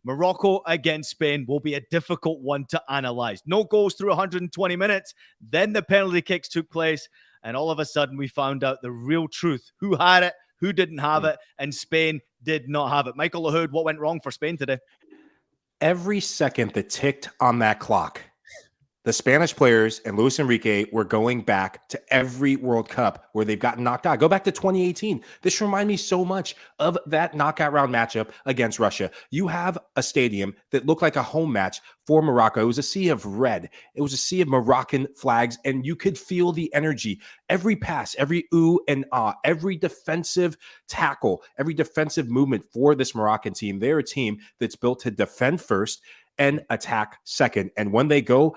Morocco against Spain will be a difficult one to analyze. No goals through 120 minutes. Then the penalty kicks took place. And all of a sudden, we found out the real truth. Who had it, who didn't have it, and Spain did not have it. Michael Lahoud, what went wrong for Spain today? Every second that ticked on that clock, the Spanish players and Luis Enrique were going back to every World Cup where they've gotten knocked out. Go back to 2018. This reminds me so much of that knockout round matchup against Russia. You have a stadium that looked like a home match for Morocco. It was a sea of red. It was a sea of Moroccan flags, and you could feel the energy. Every pass, every ooh and ah, every defensive tackle, every defensive movement for this Moroccan team. They're a team that's built to defend first and attack second. And when they go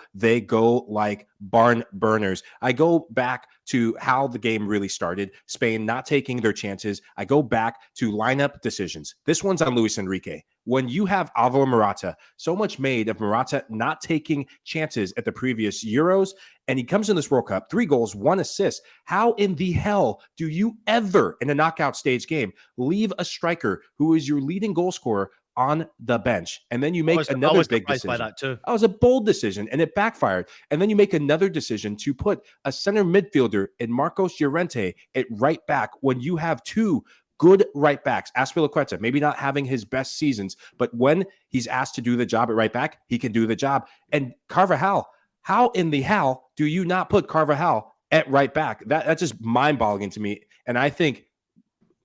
like barn burners. I go back to how the game really started. Spain not taking their chances. I go back to lineup decisions. This one's on Luis Enrique. When you have Alvaro Morata, so much made of Morata not taking chances at the previous Euros, and he comes in this World Cup, 3 goals, 1 assist. How in the hell do you ever, in a knockout stage game, leave a striker who is your leading goal scorer on the bench? And then you make another big decision. By that too. That was a bold decision, and it backfired. And then you make another decision to put a center midfielder in Marcos Llorente at right back when you have 2 good right backs. Azpilicueta, maybe not having his best seasons, but when he's asked to do the job at right back, he can do the job. And Carvajal, how in the hell do you not put Carvajal at right back? That's just mind-boggling to me. And I think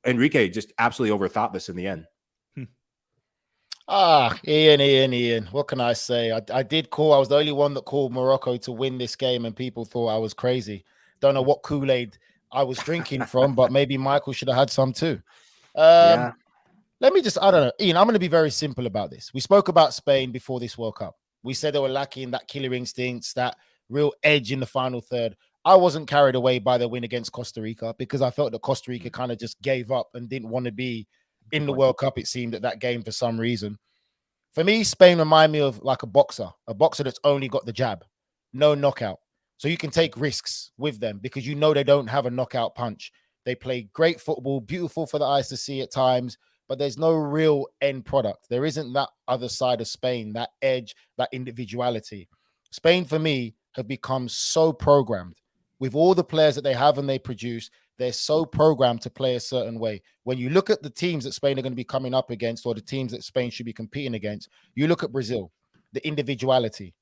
Enrique just absolutely overthought this in the end. Ian. What can I say? I did call. I was the only one that called Morocco to win this game, and people thought I was crazy. Don't know what Kool-Aid I was drinking from, but maybe Michael should have had some too. Let me just, I don't know. Ian, I'm going to be very simple about this. We spoke about Spain before this World Cup. We said they were lacking that killer instincts, that real edge in the final third. I wasn't carried away by their win against Costa Rica because I felt that Costa Rica kind of just gave up and didn't want to be in the World Cup, it seemed, at that game for some reason. For me, Spain remind me of like a boxer that's only got the jab, no knockout. So you can take risks with them because you know they don't have a knockout punch. They play great football, beautiful for the eyes to see at times, but there's no real end product. There isn't that other side of Spain, that edge, that individuality. Spain, for me, have become so programmed with all the players that they have and they produce. They're so programmed to play a certain way. When you look at the teams that Spain are going to be coming up against, or the teams that Spain should be competing against, you look at Brazil, the individuality.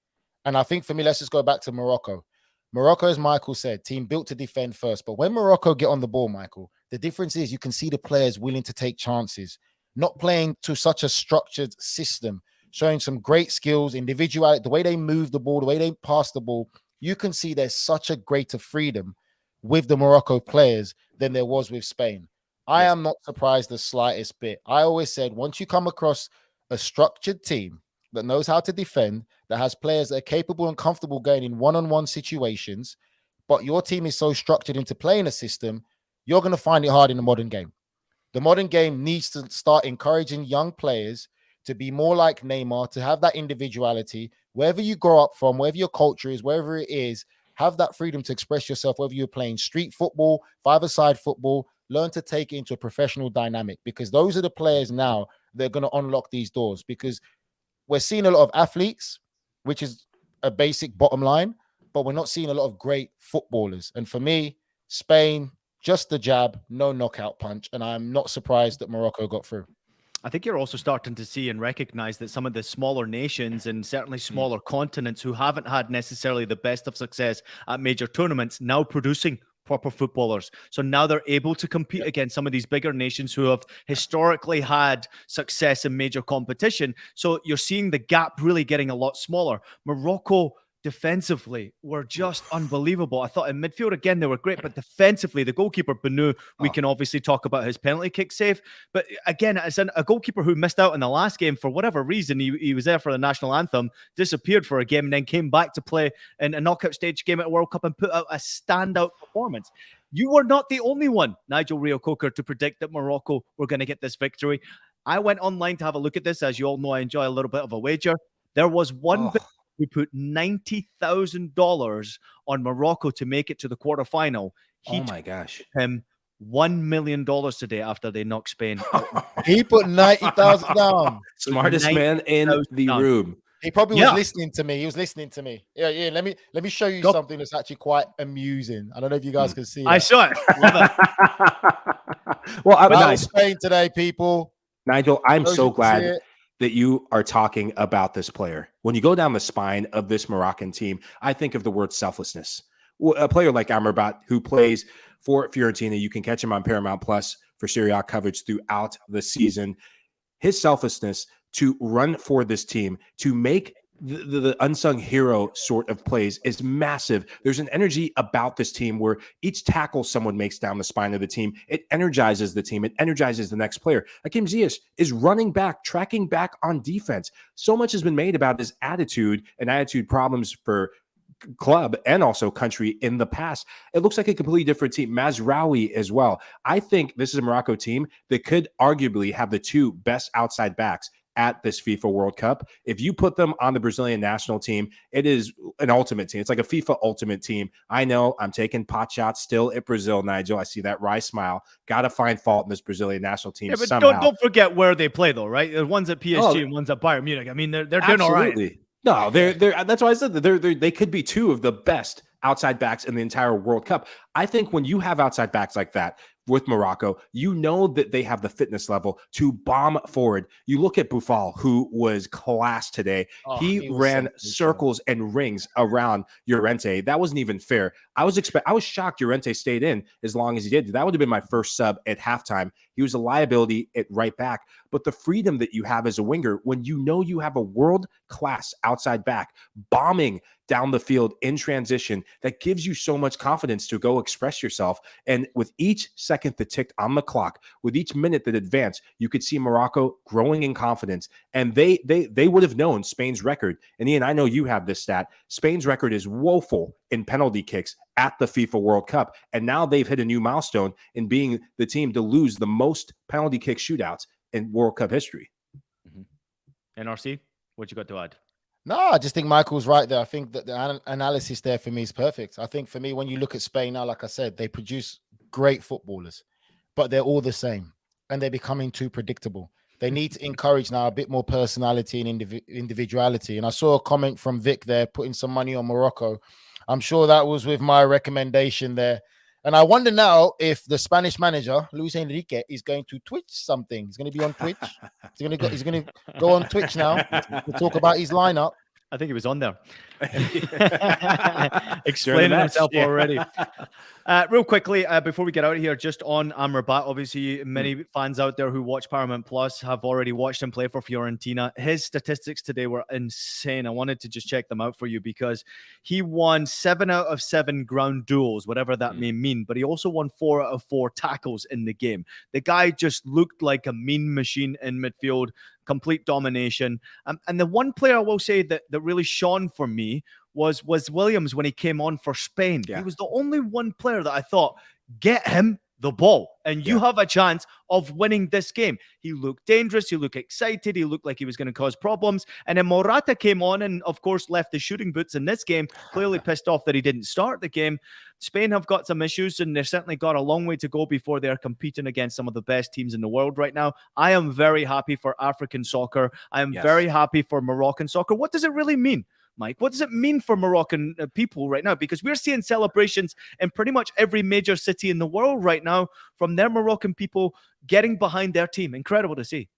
And I think for me, let's just go back to Morocco. Morocco, as Michael said, team built to defend first. But when Morocco get on the ball, Michael, the difference is you can see the players willing to take chances, not playing to such a structured system, showing some great skills, individuality, the way they move the ball, the way they pass the ball. You can see there's such a greater freedom with the Morocco players than there was with Spain. I am not surprised the slightest bit. I always said, once you come across a structured team that knows how to defend, that has players that are capable and comfortable going in one-on-one situations, but your team is so structured into playing a system, you're going to find it hard in the modern game. The modern game needs to start encouraging young players to be more like Neymar, to have that individuality. Wherever you grow up from, wherever your culture is, wherever it is, have that freedom to express yourself, whether you're playing street football, five-a-side football, learn to take it into a professional dynamic, because those are the players now that are going to unlock these doors, because we're seeing a lot of athletes, which is a basic bottom line, but we're not seeing a lot of great footballers. And for me, Spain, just the jab, no knockout punch. And I'm not surprised that Morocco got through. I think you're also starting to see and recognize that some of the smaller nations and certainly smaller continents who haven't had necessarily the best of success at major tournaments now producing proper footballers. So now they're able to compete against some of these bigger nations who have historically had success in major competition. So you're seeing the gap really getting a lot smaller. Morocco defensively were just unbelievable. I thought in midfield, again, they were great, but defensively, the goalkeeper, Benu, we can obviously talk about his penalty kick save. But again, as a goalkeeper who missed out in the last game for whatever reason, he was there for the national anthem, disappeared for a game, and then came back to play in a knockout stage game at World Cup and put out a standout performance. You were not the only one, Nigel Reo-Coker, to predict that Morocco were going to get this victory. I went online to have a look at this. As you all know, I enjoy a little bit of a wager. There was one who put $90,000 on Morocco to make it to the quarterfinal. Oh my gosh. Him $1 million today after they knocked Spain out. He put 90,000 down. Smartest man in the down. room. He probably was Yeah. listening to me. He was listening to me. Yeah. Let me show you Go. something that's actually quite amusing. I don't know if you guys can see. I that. saw it. Love it. Well, That Nigel, was Spain today, people. I'm Those so you can see glad it. that you are talking about this player. When you go down the spine of this Moroccan team, I think of the word selflessness. A player like Amrabat, who plays for Fiorentina, you can catch him on Paramount Plus for Serie A coverage throughout the season. His selflessness to run for this team, to make the unsung hero sort of plays is massive. There's an energy about this team where each tackle someone makes down the spine of the team, it energizes the team. It energizes the next player. Hakim Ziyech is running back, tracking back on defense. So much has been made about his attitude and attitude problems for club and also country in the past. It looks like a completely different team. Mazraoui as well. I think this is a Morocco team that could arguably have the two best outside backs at this FIFA World Cup. If you put them on the Brazilian national team, it is an ultimate team. It's like a FIFA ultimate team. I know I'm taking pot shots still at Brazil, Nigel. I see that wry smile. Got to find fault in this Brazilian national team Yeah, but somehow. don't forget where they play, though, right? The one's at PSG and one's at Bayern Munich. I mean, they're doing all right. Absolutely. No, they're that's why I said that they could be two of the best outside backs in the entire World Cup. I think when you have outside backs like that with Morocco, you know that they have the fitness level to bomb forward. You look at Boufal, who was class today. He ran circles and rings around Llorente. That wasn't even fair. I was shocked Llorente stayed in as long as he did. That would have been my first sub at halftime. He was a liability at right back. But the freedom that you have as a winger, when you know you have a world-class outside back bombing down the field in transition, that gives you so much confidence to go express yourself. And with each second that ticked on the clock, with each minute that advanced, you could see Morocco growing in confidence. And they would have known Spain's record. And Ian, I know you have this stat. Spain's record is woeful in penalty kicks at the FIFA World Cup. And now they've hit a new milestone in being the team to lose the most penalty kick shootouts in World Cup history. NRC, what you got to add? No, I just think Michael's right there. I think that the analysis there for me is perfect. I think for me, when you look at Spain now, like I said, they produce great footballers, but they're all the same and they're becoming too predictable. They need to encourage now a bit more personality and individuality. And I saw a comment from Vic there putting some money on Morocco. I'm sure that was with my recommendation there. And I wonder now if the Spanish manager, Luis Enrique, is going to Twitch something. He's going to be on Twitch. He's going to go on Twitch now to talk about his lineup. I think he was on there. Explaining himself already. Real quickly, before we get out of here, just on Amrabat, obviously many fans out there who watch Paramount Plus have already watched him play for Fiorentina. His statistics today were insane. I wanted to just check them out for you because he won 7 out of 7 ground duels, whatever that may mean, but he also won 4 out of 4 tackles in the game. The guy just looked like a mean machine in midfield, complete domination. And the one player I will say that really shone for me was Williams when he came on for Spain. He was the only one player that I thought, get him the ball and you have a chance of winning this game. He looked dangerous. He looked excited. He looked like he was going to cause problems. And then Morata came on and, of course, left the shooting boots in this game, clearly pissed off that he didn't start the game. Spain have got some issues, and they've certainly got a long way to go before they're competing against some of the best teams in the world right now. I am very happy for African soccer. I am very happy for Moroccan soccer. What does it really mean, Mike? What does it mean for Moroccan people right now? Because we're seeing celebrations in pretty much every major city in the world right now from their Moroccan people getting behind their team. Incredible to see.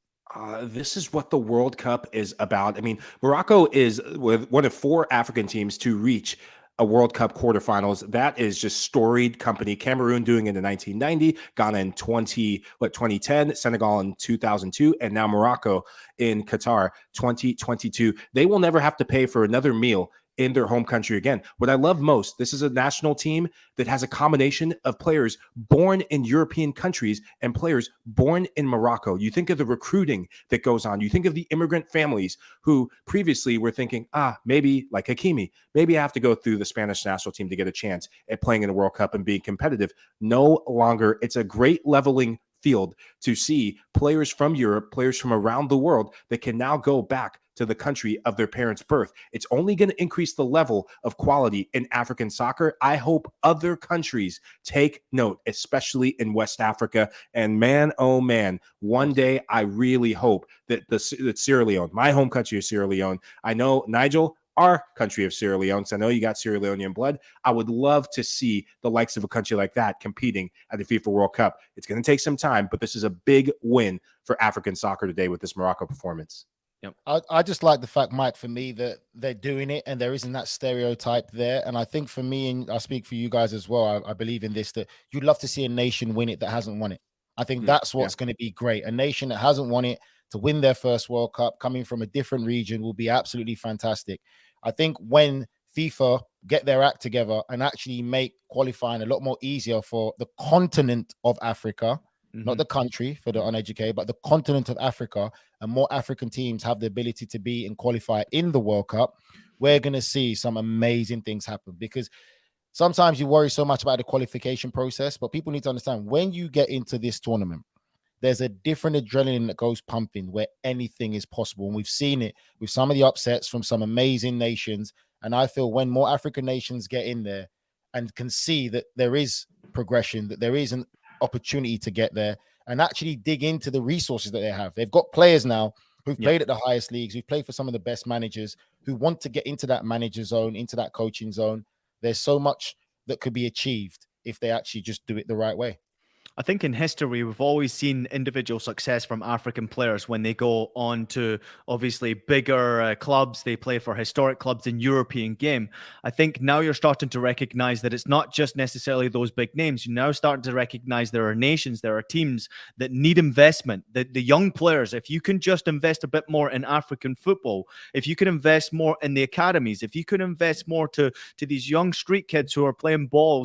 This is what the World Cup is about. I mean, Morocco is one of 4 African teams to reach a World Cup quarterfinals. That is just storied company. Cameroon doing it in 1990, Ghana in 2010, Senegal in 2002, and now Morocco in Qatar 2022. They will never have to pay for another meal in their home country again. What I love most, this is a national team that has a combination of players born in European countries and players born in Morocco. You think of the recruiting that goes on. You think of the immigrant families who previously were thinking, maybe like Hakimi, maybe I have to go through the Spanish national team to get a chance at playing in the World Cup and being competitive. No longer. It's a great leveling field to see players from Europe, players from around the world that can now go back to the country of their parents' birth. It's only going to increase the level of quality in African soccer. I hope other countries take note, especially in West Africa. And man, oh man, one day I really hope that that Sierra Leone, my home country of Sierra Leone, I know, Nigel, our country of Sierra Leone, because I know you got Sierra Leonean blood. I would love to see the likes of a country like that competing at the FIFA World Cup. It's going to take some time, but this is a big win for African soccer today with this Morocco performance. Yep. I just like the fact, Mike, for me, that they're doing it and there isn't that stereotype there. And I think for me, and I speak for you guys as well, I believe in this, that you'd love to see a nation win it that hasn't won it. I think that's what's going to be great. A nation that hasn't won it to win their first World Cup coming from a different region will be absolutely fantastic. I think when FIFA get their act together and actually make qualifying a lot more easier for the continent of Africa, not the country for the uneducated, but the continent of Africa, and more African teams have the ability to be and qualify in the World Cup, we're going to see some amazing things happen. Because sometimes you worry so much about the qualification process, but people need to understand when you get into this tournament, there's a different adrenaline that goes pumping where anything is possible. And we've seen it with some of the upsets from some amazing nations. And I feel when more African nations get in there and can see that there is progression, that there is an opportunity to get there and actually dig into the resources that they have. They've got players now who've played at the highest leagues, who've played for some of the best managers, who want to get into that manager zone, into that coaching zone. There's so much that could be achieved if they actually just do it the right way. I think in history, we've always seen individual success from African players when they go on to obviously bigger clubs. They play for historic clubs in European game. I think now you're starting to recognize that it's not just necessarily those big names. You're now starting to recognize there are nations, there are teams that need investment. The young players, if you can just invest a bit more in African football, if you can invest more in the academies, if you can invest more to these young street kids who are playing ball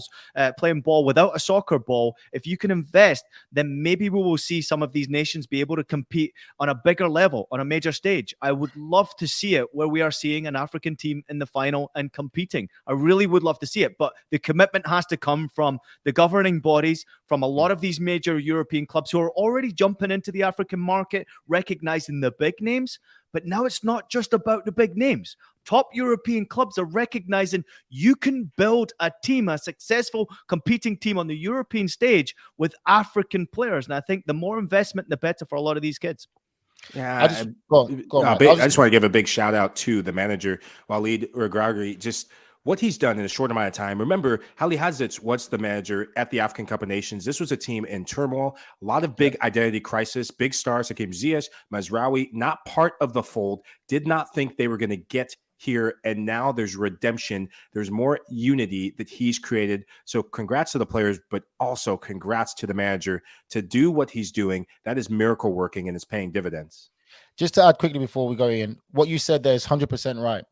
without a soccer ball, if you can invest, then maybe we will see some of these nations be able to compete on a bigger level, on a major stage. I would love to see it where we are seeing an African team in the final and competing. I really would love to see it, but the commitment has to come from the governing bodies, from a lot of these major European clubs who are already jumping into the African market, recognizing the big names. But now it's not just about the big names. Top European clubs are recognizing you can build a team, a successful competing team on the European stage with African players. And I think the more investment, the better for a lot of these kids. Yeah, I just want to give a big shout out to the manager, Walid Regragui. Just what he's done in a short amount of time. Remember, Salihamidzic was the manager at the African Cup of Nations. This was a team in turmoil, a lot of big identity crisis, big stars. Hakim Ziyech, Mazraoui, not part of the fold, did not think they were going to get here. And now there's redemption. There's more unity that he's created. So congrats to the players, but also congrats to the manager to do what he's doing. That is miracle working and it's paying dividends. Just to add quickly before we go in, what you said there is 100% right.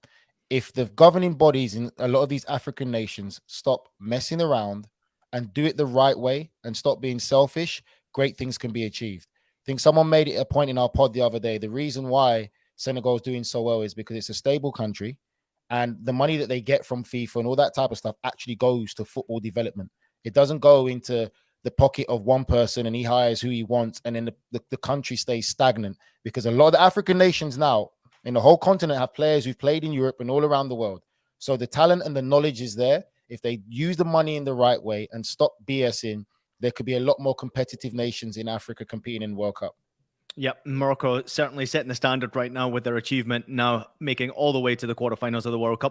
If the governing bodies in a lot of these African nations stop messing around and do it the right way and stop being selfish, great things can be achieved. I think someone made it a point in our pod the other day. The reason why Senegal is doing so well is because it's a stable country and the money that they get from FIFA and all that type of stuff actually goes to football development. It doesn't go into the pocket of one person and he hires who he wants and then the country stays stagnant, because a lot of the African nations now in the whole continent have players who've played in Europe and all around the world. So the talent and the knowledge is there. If they use the money in the right way and stop BSing, there could be a lot more competitive nations in Africa competing in World Cup. Yep, Morocco certainly setting the standard right now with their achievement, now making all the way to the quarterfinals of the World Cup.